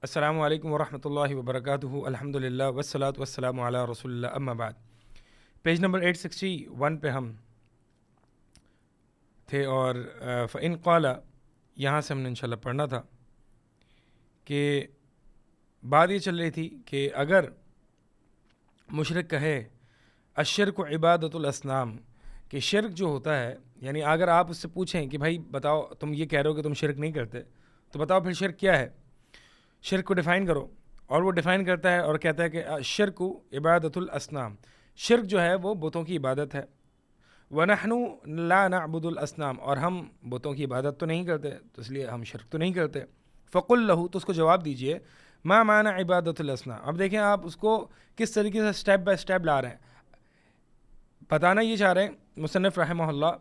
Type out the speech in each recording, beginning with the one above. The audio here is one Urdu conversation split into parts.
السلام علیکم ورحمۃ اللہ وبرکاتہ، الحمد للہ والصلاۃ والسلام علی رسول اللہ، اما بعد۔ پیج نمبر 861 پہ ہم تھے اور فَإِن قَالَ یہاں سے ہم نے انشاءاللہ پڑھنا تھا کہ بات یہ چل رہی تھی کہ اگر مشرک کہے الشرک عبادت الاسنام، کہ شرک جو ہوتا ہے، یعنی اگر آپ اس سے پوچھیں کہ بھائی بتاؤ تم یہ کہہ رہے ہو کہ تم شرک نہیں کرتے، تو بتاؤ پھر شرک کیا ہے، شرک کو ڈیفائن کرو۔ اور وہ ڈیفائن کرتا ہے اور کہتا ہے کہ شرک عبادت الاسنام، شرک جو ہے وہ بتوں کی عبادت ہے۔ وَنَحْنُ لَا نَعْبُدُ الْأَصْنَامَ، اور ہم بتوں کی عبادت تو نہیں کرتے، تو اس لیے ہم شرک تو نہیں کرتے۔ فَقُلْ لَهُ، تو اس کو جواب دیجئے، ما معنی عبادت الاسنام۔ اب دیکھیں آپ اس کو کس طریقے سے سٹیپ بائی سٹیپ لا رہے ہیں۔ بتانا یہ چاہ رہے ہیں مصنف رحمہ اللہ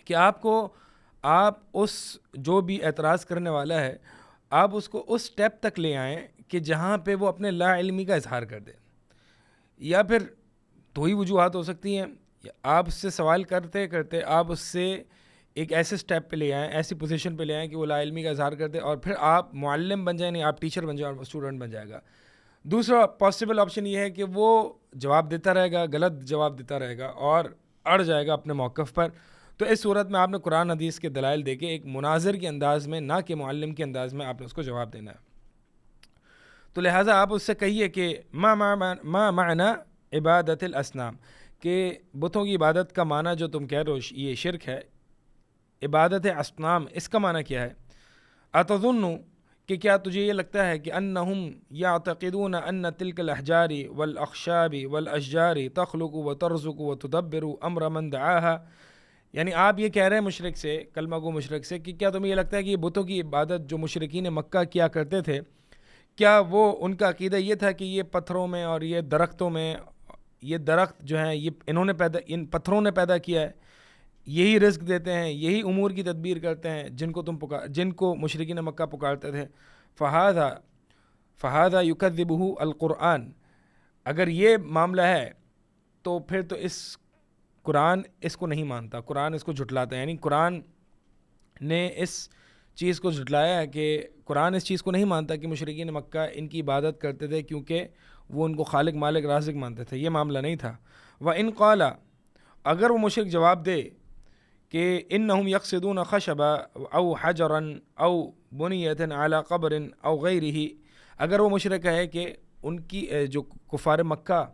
کہ آپ اس جو بھی اعتراض کرنے والا ہے، آپ اس کو اس سٹیپ تک لے آئیں کہ جہاں پہ وہ اپنے لا علمی کا اظہار کر دے، یا پھر دو ہی وجوہات ہو سکتی ہیں، آپ اس سے سوال کرتے کرتے آپ اس سے ایک ایسے سٹیپ پہ لے آئیں، ایسی پوزیشن پہ لے آئیں کہ وہ لا علمی کا اظہار کر دے، اور پھر آپ معلم بن جائیں، نہیں آپ ٹیچر بن جائیں اور وہ اسٹوڈنٹ بن جائے گا۔ دوسرا پاسبل آپشن یہ ہے کہ وہ جواب دیتا رہے گا، غلط جواب دیتا رہے گا اور اڑ جائے گا اپنے موقف پر۔ تو اس صورت میں آپ نے قرآن حدیث کے دلائل دے کے ایک مناظر کے انداز میں، نہ کہ معلم کے انداز میں، آپ نے اس کو جواب دینا ہے۔ تو لہٰذا آپ اس سے کہیے کہ ما معنی عبادت الاسنام، کہ بتوں کی عبادت کا معنی جو تم کہہ رہے ہو یہ شرک ہے، عبادت اسنام اس کا معنی کیا ہے؟ اتظن، کہ کیا تجھے یہ لگتا ہے کہ انہم یعتقدون ان تلک الاحجار والاخشاب والاشجار تخلق وترزق وتدبر امر من دعاها، یعنی آپ یہ کہہ رہے ہیں مشرک سے، کلمہ گو مشرک سے، کہ کیا تمہیں یہ لگتا ہے کہ یہ بتوں کی عبادت جو مشرکین مکہ کیا کرتے تھے، کیا وہ ان کا عقیدہ یہ تھا کہ یہ پتھروں میں اور یہ درختوں میں، یہ درخت جو ہیں یہ ان پتھروں نے پیدا کیا ہے، یہی رزق دیتے ہیں، یہی امور کی تدبیر کرتے ہیں جن کو مشرکین مکہ پکارتے تھے؟ فہذا یکذبہ القرآن، اگر یہ معاملہ ہے تو پھر تو قرآن اس کو نہیں مانتا، قرآن اس کو جھٹلاتا ہے، یعنی قرآن نے اس چیز کو جھٹلایا ہے کہ قرآن اس چیز کو نہیں مانتا کہ مشرکین مکہ ان کی عبادت کرتے تھے کیونکہ وہ ان کو خالق مالک رازق مانتے تھے، یہ معاملہ نہیں تھا۔ وَإِن قَالَ، اگر وہ مشرک جواب دے کہ انہم یقصدون خشبا او حجرا او بنیت علی قبر او غیرہ، اگر وہ مشرک ہے کہ ان کی جو کفار مکہ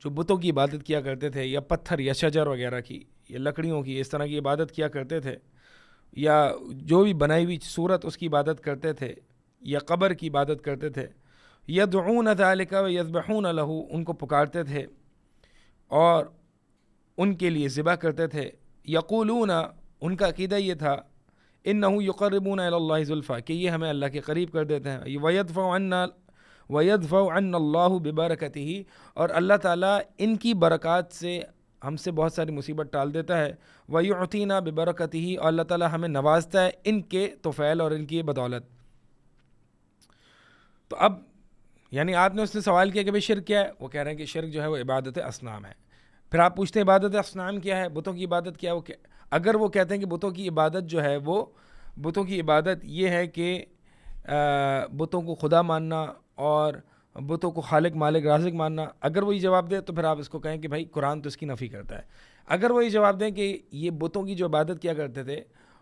جو بتوں کی عبادت کیا کرتے تھے، یا پتھر یا شجر وغیرہ کی یا لکڑیوں کی اس طرح کی عبادت کیا کرتے تھے، یا جو بھی بنائی ہوئی صورت اس کی عبادت کرتے تھے، یا قبر کی عبادت کرتے تھے، یدعون ذلک ویذبحون لہ، ان کو پکارتے تھے اور ان کے لیے ذبح کرتے تھے، یقولون، ان کا عقیدہ یہ تھا، انہ یقربون الی اللہ زلفیٰ، کہ یہ ہمیں اللہ کے قریب کر دیتے ہیں، ویدفع عنا اللہ ببرکتہ، اور اللہ تعالیٰ ان کی برکات سے ہم سے بہت ساری مصیبت ٹال دیتا ہے، ویعطینا ببرکتہ، اور اللہ تعالیٰ ہمیں نوازتا ہے ان کے طفیل اور ان کی بدولت۔ تو اب یعنی آپ نے اس سے سوال کیا کہ بھئی شرک کیا ہے، وہ کہہ رہے ہیں کہ شرک جو ہے وہ عبادت اسنام ہے۔ پھر آپ پوچھتے ہیں عبادت اسنام کیا ہے، بتوں کی عبادت کیا ہے؟ اگر وہ کہتے ہیں کہ بتوں کی عبادت جو ہے وہ بتوں کی عبادت یہ ہے کہ بتوں کو خدا ماننا اور بتوں کو خالق مالک رازق ماننا، اگر وہ یہ جواب دے تو پھر آپ اس کو کہیں کہ بھائی قرآن تو اس کی نفی کرتا ہے۔ اگر وہ یہ جواب دیں کہ یہ بتوں کی جو عبادت کیا کرتے تھے،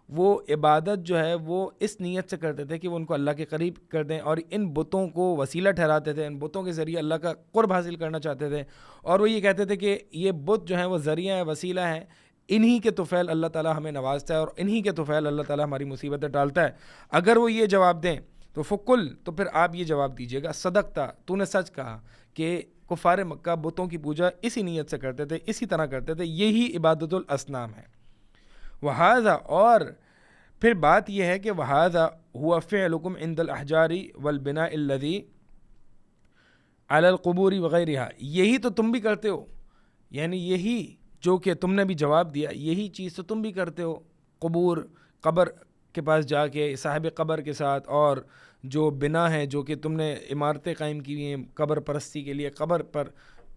وہ عبادت جو ہے وہ اس نیت سے کرتے تھے کہ وہ ان کو اللہ کے قریب کر دیں، اور ان بتوں کو وسیلہ ٹھہراتے تھے، ان بتوں کے ذریعے اللہ کا قرب حاصل کرنا چاہتے تھے، اور وہ یہ کہتے تھے کہ یہ بت جو ہیں وہ ذریعہ ہے، وسیلہ ہے، انہی کے طفیل اللہ تعالیٰ ہمیں نوازتا ہے اور انہی کے طفیل اللہ تعالیٰ ہماری مصیبتیں ٹالتا ہے۔ اگر وہ یہ جواب دیں تو فقل، تو پھر آپ یہ جواب دیجیے گا، صدقتا، تو نے سچ کہا کہ کفار مکہ بتوں کی پوجا اسی نیت سے کرتے تھے، اسی طرح کرتے تھے، یہی عبادت الاسنام ہے۔ وہذا، اور پھر بات یہ ہے کہ وہذا ہوا فعلکم عند الاحجار والبناء الذی علی القبور وغیرہا، یہی تو تم بھی کرتے ہو، یعنی یہی جو کہ تم نے بھی جواب دیا، یہی چیز تو تم بھی کرتے ہو، قبر کے پاس جا کے صاحب قبر کے ساتھ، اور جو بنا ہے جو کہ تم نے عمارتیں قائم کی ہوئی ہیں قبر پرستی کے لیے، قبر پر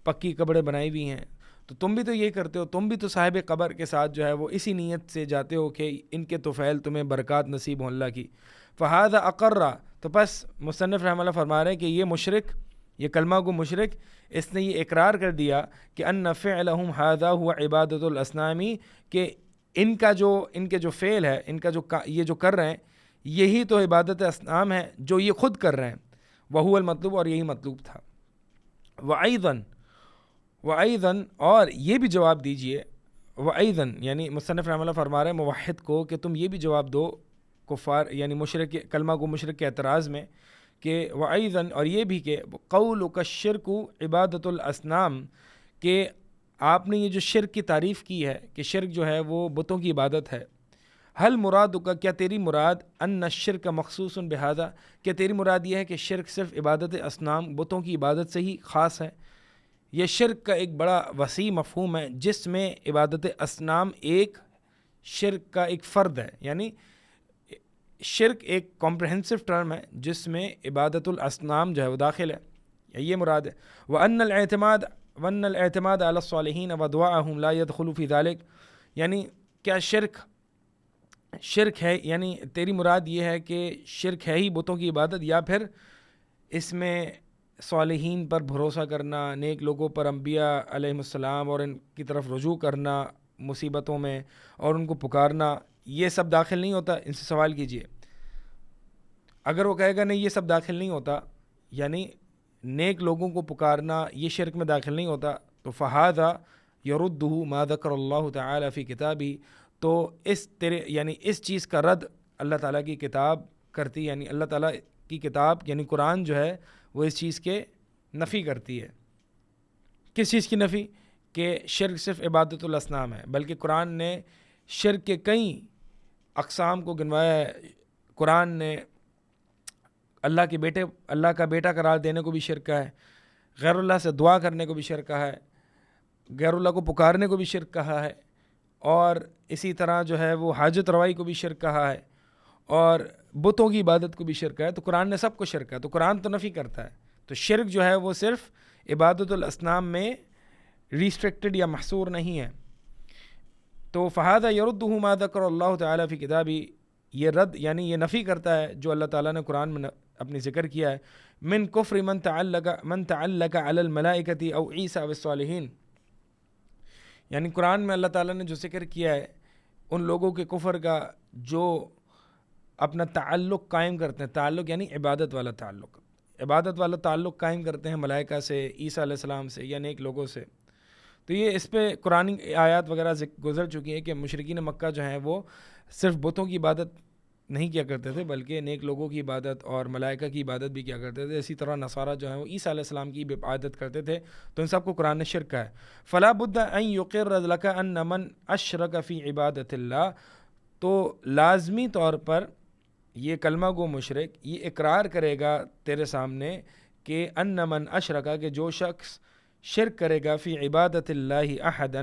پکی قبریں بنائی ہوئی ہیں، تو تم بھی تو یہ کرتے ہو، تم بھی تو صاحب قبر کے ساتھ جو ہے وہ اسی نیت سے جاتے ہو کہ ان کے طفیل تمہیں برکات نصیب ہوں اللہ کی۔ فہذا اقرّ، تو بس مصنف رحمہ اللہ فرما رہے ہیں کہ یہ مشرک، یہ کلمہ گو مشرک، اس نے یہ اقرار کر دیا کہ ان فعلہم ھذا ہوا عبادت الاصنام، کہ ان کے جو فعل ہے، ان کا یہ جو کر رہے ہیں، یہی تو عبادت اصنام ہے جو یہ خود کر رہے ہیں، وہو المطلوب، اور یہی مطلوب تھا۔ وَأَيْضًا اور یہ بھی جواب دیجئے، وَأَيْضًا یعنی مصنف رحمہ اللہ فرما رہے ہیں موحد کو کہ تم یہ بھی جواب دو کفار یعنی مشرک، کلمہ گو مشرک کے اعتراض میں، کہ وَأَيْضًا اور یہ بھی کہ قَوْلُكَ الشِّرْكُ عِبَادَةُ الْأَصْنَامِ، کہ آپ نے یہ جو شرک کی تعریف کی ہے کہ شرک جو ہے وہ بتوں کی عبادت ہے، حل مرادک، کیا تیری مراد ان الشرک مخصوص بہذا، کیا تیری مراد یہ ہے کہ شرک صرف عبادت اصنام، بتوں کی عبادت سے ہی خاص ہے؟ یہ شرک کا ایک بڑا وسیع مفہوم ہے جس میں عبادت اصنام ایک شرک کا ایک فرد ہے، یعنی شرک ایک کمپریہنسو ٹرم ہے جس میں عبادت الاصنام جو ہے وہ داخل ہے، یہ مراد ہے۔ وَأَنَّ الْاعْتِمَادَ عَلَى الصَّالِحِينَ وَدُعَاءَهُمْ لَا يَدْخُلُ فِي ذَلِكَ، یعنی کیا شرک ہے، یعنی تیری مراد یہ ہے کہ شرک ہے ہی بتوں کی عبادت، یا پھر اس میں صالحین پر بھروسہ کرنا، نیک لوگوں پر، انبیاء علیہم السلام، اور ان کی طرف رجوع کرنا مصیبتوں میں اور ان کو پکارنا، یہ سب داخل نہیں ہوتا؟ ان سے سوال کیجئے۔ اگر وہ کہے گا نہیں یہ سب داخل نہیں ہوتا، یعنی نیک لوگوں کو پکارنا یہ شرک میں داخل نہیں ہوتا، تو فہذا یردہ ما ذکر اللہ تعالی فی کتابہ، تو اس چیز کا رد اللہ تعالیٰ کی کتاب کرتی، یعنی اللہ تعالیٰ کی کتاب یعنی قرآن جو ہے وہ اس چیز کے نفی کرتی ہے۔ کس چیز کی نفی؟ کہ شرک صرف عبادت الاصنام ہے، بلکہ قرآن نے شرک کے کئی اقسام کو گنوایا ہے۔ قرآن نے اللہ کا بیٹا قرار دینے کو بھی شرک کہا ہے، غیر اللہ سے دعا کرنے کو بھی شرک کہا ہے، غیر اللہ کو پکارنے کو بھی شرک کہا ہے، اور اسی طرح جو ہے وہ حاجت روائی کو بھی شرک کہا ہے، اور بتوں کی عبادت کو بھی شرک ہے۔ تو قرآن نے سب کو شرک ہے، تو قرآن تو نفی کرتا ہے، تو شرک جو ہے وہ صرف عبادت الاصنام میں ریسٹرکٹڈ یا محصور نہیں ہے۔ تو فہذا یردہ ما ذکر اللہ تعالیٰ فی کتابہ، یہ رد یعنی یہ نفی کرتا ہے جو اللہ تعالیٰ نے قرآن میں اپنی ذکر کیا ہے، من کفر من تعلق علی الملائکۃ او عیسیٰ او الصالحین، یعنی قرآن میں اللہ تعالیٰ نے جو ذکر کیا ہے ان لوگوں کے کفر کا جو اپنا تعلق قائم کرتے ہیں، تعلق یعنی عبادت والا تعلق قائم کرتے ہیں ملائکہ سے، عیسیٰ علیہ السلام سے یا نیک لوگوں سے۔ تو یہ اس پہ قرآن آیات وغیرہ گزر چکی ہیں کہ مشرکین مکہ جو ہیں وہ صرف بتوں کی عبادت نہیں کیا کرتے تھے بلکہ نیک لوگوں کی عبادت اور ملائکہ کی عبادت بھی کیا کرتے تھے۔ اسی طرح نصارہ جو ہیں وہ عیسیٰ علیہ السلام کی عبادت کرتے تھے، تو ان سب کو قرآن نے شرک کہا ہے۔ فلا بد ان یقر لک ان من اشرک فی عبادت اللہ، تو لازمی طور پر یہ کلمہ گو مشرک یہ اقرار کرے گا تیرے سامنے کہ ان من اشرک، کہ جو شخص شرک کرے گا فی عبادت اللہ احدا،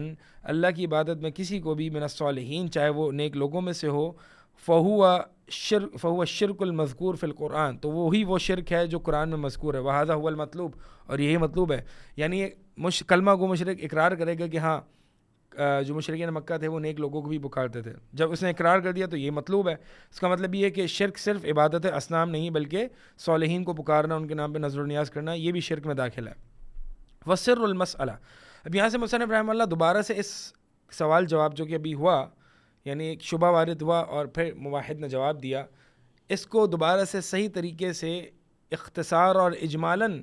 اللہ کی عبادت میں کسی کو بھی، من الصالحین چاہے وہ نیک لوگوں میں سے ہو، فہو الشرک المذکور فی القرآن، تو وہی وہ شرک ہے جو قرآن میں مذکور ہے، وہذا هو المطلوب، اور یہی مطلوب ہے۔ یعنی کلمہ گو مشرک اقرار کرے گا کہ ہاں جو مشرکین مکہ تھے وہ نیک لوگوں کو بھی پکارتے تھے، جب اس نے اقرار کر دیا تو یہ مطلوب ہے۔ اس کا مطلب یہ ہے کہ شرک صرف عبادت اصنام نہیں بلکہ صالحین کو پکارنا، ان کے نام پہ نظر و نیاز کرنا، یہ بھی شرک میں داخل ہے۔ وسر المسئلہ، اب یہاں سے مصنف رحمہ اللہ دوبارہ سے اس سوال جواب جو کہ ابھی ہوا، یعنی ایک شبہ وارد ہوا اور پھر موحد نے جواب دیا، اس کو دوبارہ سے صحیح طریقے سے اختصار اور اجمالاً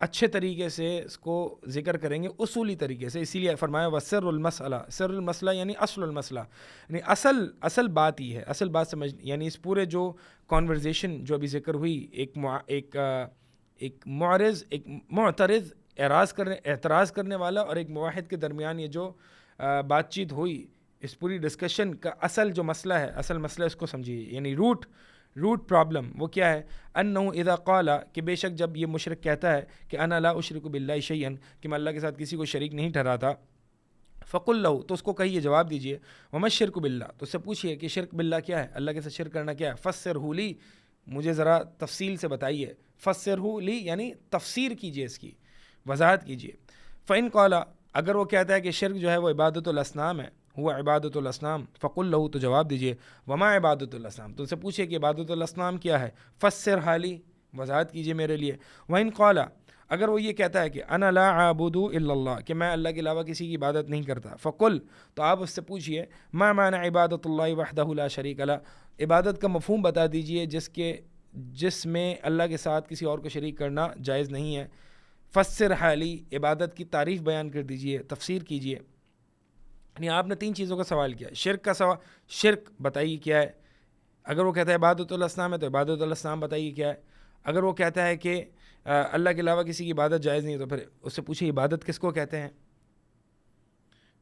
اچھے طریقے سے اس کو ذکر کریں گے، اصولی طریقے سے، اسی لیے فرمایا وسر المسئلہ، سر المسئلہ یعنی اصل المسئلہ، یعنی اصل بات ہی ہے، اصل بات سمجھ، یعنی اس پورے جو کانورزیشن جو ابھی ذکر ہوئی، ایک معرض، ایک معترض، اعتراض کرنے والا اور ایک موحد کے درمیان یہ جو بات چیت ہوئی، اس پوری ڈسکشن کا اصل جو مسئلہ ہے، اصل مسئلہ اس کو سمجھیے، یعنی روٹ پرابلم وہ کیا ہے؟ انہ اذا قال، کہ بے شک جب یہ مشرک کہتا ہے کہ انا لا اشرک باللہ شیئا، کہ میں اللہ کے ساتھ کسی کو شریک نہیں ٹھہراتا، فقل لہ، تو اس کو کہیے، جواب دیجئے، وما الشرک باللہ، تو اس سے پوچھئے کہ شرک باللہ کیا ہے، اللہ کے ساتھ شرک کرنا کیا ہے، فسرہ لی، مجھے ذرا تفصیل سے بتائیے، فسرہ لی یعنی تفسیر کیجئے، اس کی وضاحت کیجئے۔ فإن قال، اگر وہ کہتا ہے کہ شرک جو ہے وہ عبادت الاصنام ہے، ہوا عبادت الاسنام فقل لہو، تو جواب دیجئے وما عبادت الاسنام، تو ان سے پوچھے کہ عبادت الاسنام کیا ہے، فسر حالی، وضاحت کیجئے میرے لیے. وَإِن قَالَ، اگر وہ یہ کہتا ہے کہ انا لا اعبد الا اللہ، کہ میں اللہ کے علاوہ کسی کی عبادت نہیں کرتا، فقل، تو آپ اس سے پوچھئے ما معنی عبادت اللہ وحدہ لا شریک لہ، عبادت کا مفہوم بتا دیجئے جس میں اللہ کے ساتھ کسی اور کو شریک کرنا جائز نہیں ہے. فسر حالی، عبادت کی تعریف بیان کر دیجئے، تفسیر کیجئے. یعنی آپ نے 3 چیزوں کا سوال کیا. شرک کا سوال، شرک بتائیے کیا ہے. اگر وہ کہتا ہے عبادت الاسنام ہے تو عبادت الاسنام بتائیے کیا ہے. اگر وہ کہتا ہے کہ اللہ کے علاوہ کسی کی عبادت جائز نہیں ہے تو پھر اس سے پوچھیں عبادت کس کو کہتے ہیں.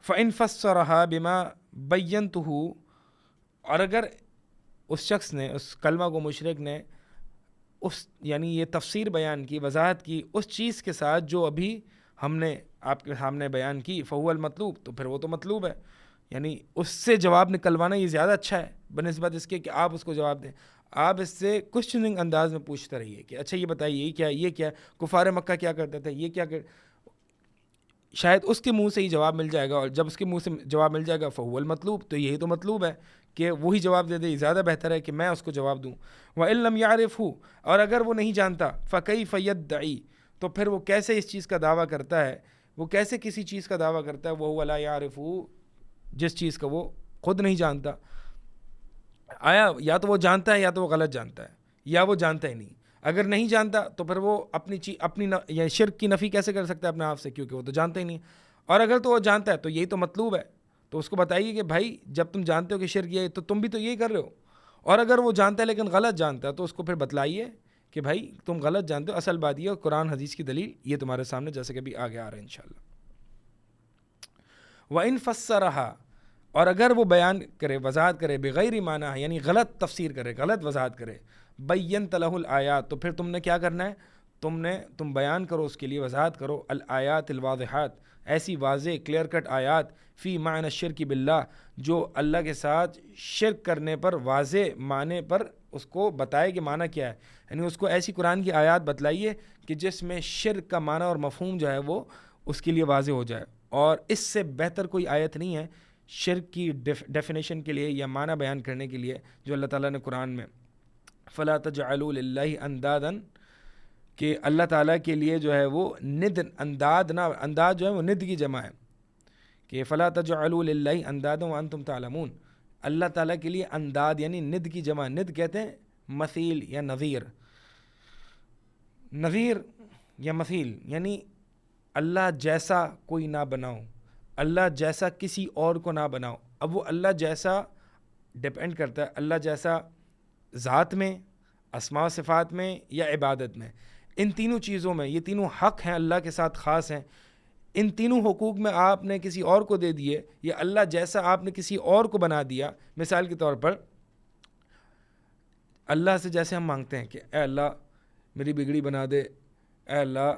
فَإِن فَسَّرَهَا بِمَا بَيَّنْتُهُ، اور اگر اس شخص نے، اس کلمہ کو مشرک نے یعنی یہ تفسیر بیان کی، وضاحت کی اس چیز کے ساتھ جو ابھی ہم نے آپ کے سامنے بیان کی، فَهُوَ الْمَطْلُوب، تو پھر وہ تو مطلوب ہے. یعنی اس سے جواب نکلوانا یہ زیادہ اچھا ہے بنسبت اس کے کہ آپ اس کو جواب دیں. آپ اس سے کوشچننگ انداز میں پوچھتے رہیے کہ اچھا یہ بتائیے یہ کیا ہے، یہ کیا ہے، کفار مکہ کیا کرتے تھے، یہ کیا شاید اس کے منہ سے ہی جواب مل جائے گا، اور جب اس کے منہ سے جواب مل جائے گا فَهُوَ الْمَطْلُوب، تو یہی تو مطلوب ہے کہ وہی جواب دے دے. یہ زیادہ بہتر ہے کہ میں اس کو جواب دوں. وَإِن لَمْ يَعْرِفْهُ، اور اگر وہ نہیں جانتا، فَكَيْفَ يَدَّعِي، تو پھر وہ کیسے اس چیز کا دعویٰ کرتا ہے، وہ کیسے کسی چیز کا دعویٰ کرتا ہے، وَهُوَ لَا يَعْرِفُهُ، جس چیز کا وہ خود نہیں جانتا. آیا یا تو وہ جانتا ہے یا تو وہ غلط جانتا ہے، یا وہ جانتا ہی نہیں. اگر نہیں جانتا تو پھر وہ اپنی یا شرک کی نفی کیسے کر سکتا ہے اپنے آپ سے، کیونکہ وہ تو جانتا ہی نہیں. اور اگر تو وہ جانتا ہے تو یہی تو مطلوب ہے. تو اس کو بتائیے کہ بھائی جب تم جانتے ہو کہ شرک یہ ہے تو تم بھی تو یہی کر رہے ہو. اور اگر وہ جانتا ہے لیکن غلط جانتا ہے تو اس کو پھر بتلائیے کہ بھائی تم غلط جانتے ہو، اصل بات یہ ہے، قرآن حدیث کی دلیل یہ تمہارے سامنے جیسے کہ بھی آگے آ رہا ہے انشاءاللہ. وَإِن فَسَّرَهَا، اور اگر وہ بیان کرے، وضاحت کرے، بغیر معنی، یعنی غلط تفسیر کرے، غلط وضاحت کرے، بَيَّنْتَ لَهُ الْآيَاتِ، تو پھر تم نے کیا کرنا ہے، تم بیان کرو اس کے لیے، وضاحت کرو، الآیات الواضحات، ایسی واضح کلیئر کٹ آیات، فی معنی الشرک باللہ، جو اللہ کے ساتھ شرک کرنے پر واضح معنی پر اس کو بتائے کہ معنی کیا ہے. یعنی اس کو ایسی قرآن کی آیات بتلائیے کہ جس میں شرک کا معنی اور مفہوم جو ہے وہ اس کے لیے واضح ہو جائے. اور اس سے بہتر کوئی آیت نہیں ہے شرک کی ڈیفینیشن کے لیے یا معنی بیان کرنے کے لیے جو اللہ تعالیٰ نے قرآن میں فَلَا تَجْعَلُوا لِلَّهِ أَنْدَادًا، کہ اللہ تعالیٰ کے لیے جو ہے وہ ند، انداد نہ، انداد جو ہے وہ ند کی جمع ہے، کہ فَلَا تَجْعَلُوا لِلَّهِ أَنْدَادًا وَأَنْتُمْ تَعْلَمُونَ، اللہ تعالیٰ کے لیے انداد یعنی ند کی جمع. ند کہتے ہیں مثیل یا نظیر. نظیر یا مثیل یعنی اللہ جیسا کوئی نہ بناؤ، اللہ جیسا کسی اور کو نہ بناؤ. اب وہ اللہ جیسا ڈپینڈ کرتا ہے، اللہ جیسا ذات میں، اسماء و صفات میں یا عبادت میں. ان تینوں چیزوں میں، یہ تینوں حق ہیں اللہ کے ساتھ خاص ہیں. ان تینوں حقوق میں آپ نے کسی اور کو دے دیے یا اللہ جیسا آپ نے کسی اور کو بنا دیا. مثال کے طور پر اللہ سے جیسے ہم مانگتے ہیں کہ اے اللہ میری بگڑی بنا دے، اے اللہ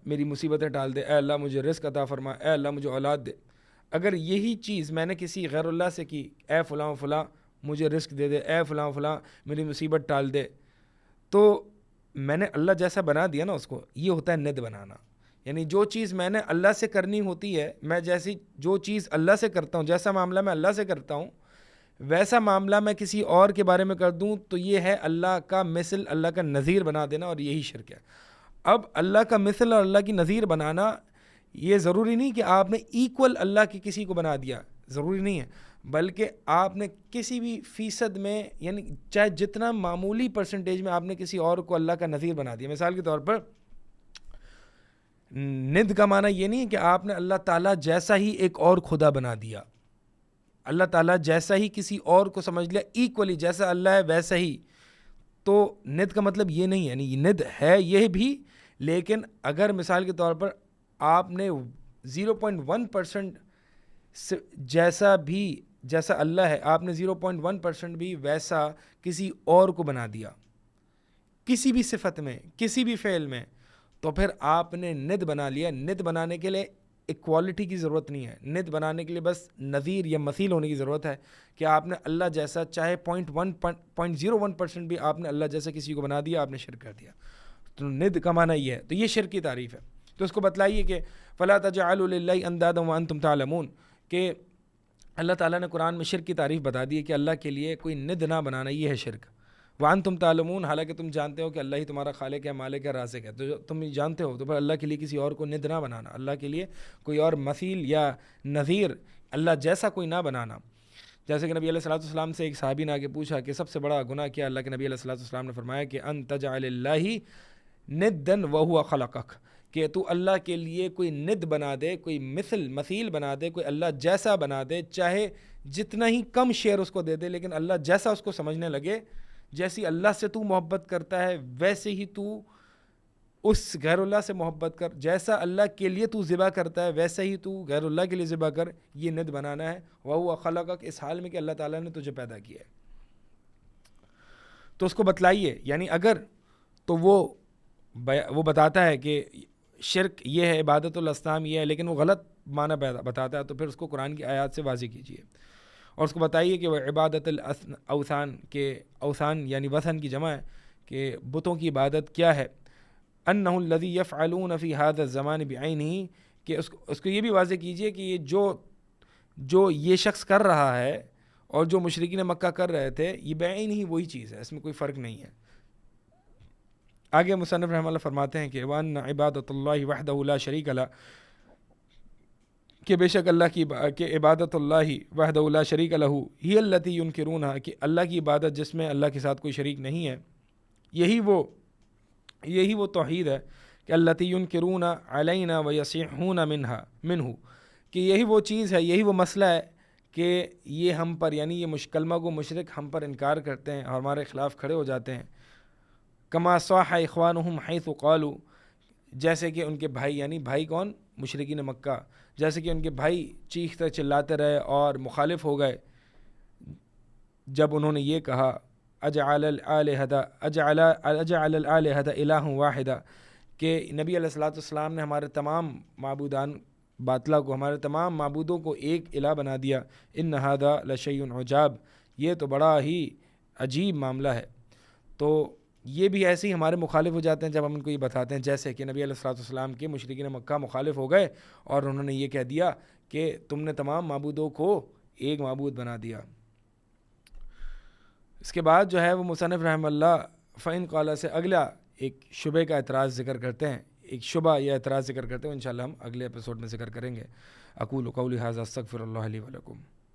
میری مصیبتیں ٹال دے، اے اللہ مجھے رزق عطا فرما، اے اللہ مجھے اولاد دے. اگر یہی چیز میں نے کسی غیر اللہ سے کی، اے فلاں و فلاں مجھے رزق دے دے، اے فلاں و فلاں میری مصیبت ٹال دے، تو میں نے اللہ جیسا بنا دیا نا اس کو. یہ ہوتا ہے ند بنانا. یعنی جو چیز میں نے اللہ سے کرنی ہوتی ہے، میں جیسی جو چیز اللہ سے کرتا ہوں، جیسا معاملہ میں اللہ سے کرتا ہوں ویسا معاملہ میں کسی اور کے بارے میں کر دوں تو یہ ہے اللہ کا مثل، اللہ کا نظیر بنا دینا، اور یہی شرک ہے. اب اللہ کا مثل اور اللہ کی نظیر بنانا، یہ ضروری نہیں کہ آپ نے ایکول اللہ کی کسی کو بنا دیا، ضروری نہیں ہے، بلکہ آپ نے کسی بھی فیصد میں، یعنی چاہے جتنا معمولی پرسنٹیج میں آپ نے کسی اور کو اللہ کا نظیر بنا دیا. مثال کے طور پر ند کا معنی یہ نہیں ہے کہ آپ نے اللہ تعالیٰ جیسا ہی ایک اور خدا بنا دیا، اللہ تعالیٰ جیسا ہی کسی اور کو سمجھ لیا، ایکولی جیسا اللہ ہے ویسا ہی. تو ند کا مطلب یہ نہیں، یعنی یہ ند ہے یہ بھی، لیکن اگر مثال کے طور پر آپ نے 0.1% جیسا اللہ ہے، آپ نے 0.1% بھی ویسا کسی اور کو بنا دیا کسی بھی صفت میں، کسی بھی فعل میں، تو پھر آپ نے ند بنا لیا. ند بنانے کے لیے ایکوالٹی کی ضرورت نہیں ہے، ند بنانے کے لیے بس نظیر یا مثیل ہونے کی ضرورت ہے کہ آپ نے اللہ جیسا، چاہے 0.01% بھی آپ نے اللہ جیسا کسی کو بنا دیا، آپ نے شرک کر دیا. تو ند کا معنی یہ ہے. تو یہ شرک کی تعریف ہے. تو اس کو بتلائیے کہ فَلَا تَجْعَلُوا لِلَّهِ أَنْدَادًا وَأَنْتُمْ تَعْلَمُونَ، کہ اللہ تعالیٰ نے قرآن میں شرک کی تعریف بتا دی ہے کہ اللہ کے لیے کوئی ند نہ بنانا، یہ ہے شرک۔ وَأَنْتُمْ تَعْلَمُونَ، حالانکہ تم جانتے ہو کہ اللہ ہی تمہارا خالق ہے، مالک ہے، رازق ہے، تو تم یہ جانتے ہو، تو پھر اللہ کے لیے کسی اور کو ند نہ بنانا، اللہ کے لیے کوئی اور مثیل یا نظیر اللہ جیسا کوئی نہ بنانا۔ جیسے کہ نبی علیہ الصلوۃ والسلام سے ایک صحابی نے آ کے پوچھا کہ سب سے بڑا گناہ کیا؟ اللہ کے نبی علیہ الصلوۃ والسلام نے فرمایا کہ ان تجعل اللہ ندًا وہو خلقک، کہ تو اللہ کے لیے کوئی ند بنا دے، کوئی مثیل بنا دے، کوئی اللہ جیسا بنا دے، چاہے جتنا ہی کم شیئر اس کو دے دے، لیکن اللہ جیسا اس کو سمجھنے لگے، جیسی اللہ سے تو محبت کرتا ہے ویسے ہی تو اس غیر اللہ سے محبت کر، جیسا اللہ کے لیے تو ذبح کرتا ہے ویسے ہی تو غیر اللہ کے لیے ذبح کر، یہ ند بنانا ہے۔ وَهُوَ خَلَقَكَ، اس حال میں کہ اللہ تعالیٰ نے تجھے پیدا کیا ہے۔ تو اس کو بتلائیے، یعنی اگر تو وہ بتاتا ہے کہ شرک یہ ہے، عبادت الاصنام یہ ہے، لیکن وہ غلط معنی بتاتا ہے، تو پھر اس کو قرآن کی آیات سے واضح کیجیے، اور اس کو بتائیے کہ وہ عبادت الاوثان، کے اوثان یعنی وثن کی جمع ہے، کہ بتوں کی عبادت کیا ہے۔ انہ الذی یفعلون فی ھذا الزمان بعینہ، کہ اس کو یہ بھی واضح کیجیے کہ یہ جو یہ شخص کر رہا ہے اور جو مشرکین مکہ کر رہے تھے، یہ بعین ہی وہی چیز ہے، اس میں کوئی فرق نہیں ہے۔ آگے مصنف رحمہ اللہ فرماتے ہیں کہ وَأَنَّ عِبَادَةَ اللَّهِ وَحْدَهُ لَا شَرِيكَ لَهُ، کہ بے شک اللہ کی کہ عبادت اللہ وحدہ لا شریک لہ ہی التی ينکرونها، کہ اللہ کی عبادت جس میں اللہ کے ساتھ کوئی شریک نہیں ہے، یہی وہ توحید ہے کہ التی ينکرون علینا ویصیحون منہ، کہ یہی وہ چیز ہے، یہی وہ مسئلہ ہے کہ یہ ہم پر، یعنی یہ کلمہ کو مشرک ہم پر انکار کرتے ہیں اور ہمارے خلاف کھڑے ہو جاتے ہیں۔ کما صاح اخوانہم حیث قالوا، جیسے کہ ان کے بھائی، یعنی بھائی کون؟ مشرکین مکہ، جیسے کہ ان کے بھائی چیختے چلاتے رہے اور مخالف ہو گئے جب انہوں نے یہ کہا اجعل الآلہۃ الہ واحدہ، کہ نبی علیہ الصلوۃ والسلام نے ہمارے تمام معبودان باطلہ کو، ہمارے تمام معبودوں کو ایک الہ بنا دیا۔ ان ھذا لشیء عجاب، یہ تو بڑا ہی عجیب معاملہ ہے۔ تو یہ بھی ایسے ہی ہمارے مخالف ہو جاتے ہیں جب ہم ان کو یہ بتاتے ہیں، جیسے کہ نبی علیہ الصلوۃ والسلام کے مشرکین مکہ مخالف ہو گئے اور انہوں نے یہ کہہ دیا کہ تم نے تمام معبودوں کو ایک معبود بنا دیا۔ اس کے بعد جو ہے وہ مصنف رحمہ اللہ فَإِنْ قَالَ سے اگلا ایک شبہ کا اعتراض ذکر کرتے ہیں، ایک شبہ یا اعتراض ذکر کرتے ہیں، انشاءاللہ ہم اگلے ایپیسوڈ میں ذکر کریں گے۔ اقول قولی ھذا استغفر اللہ لی ولکم۔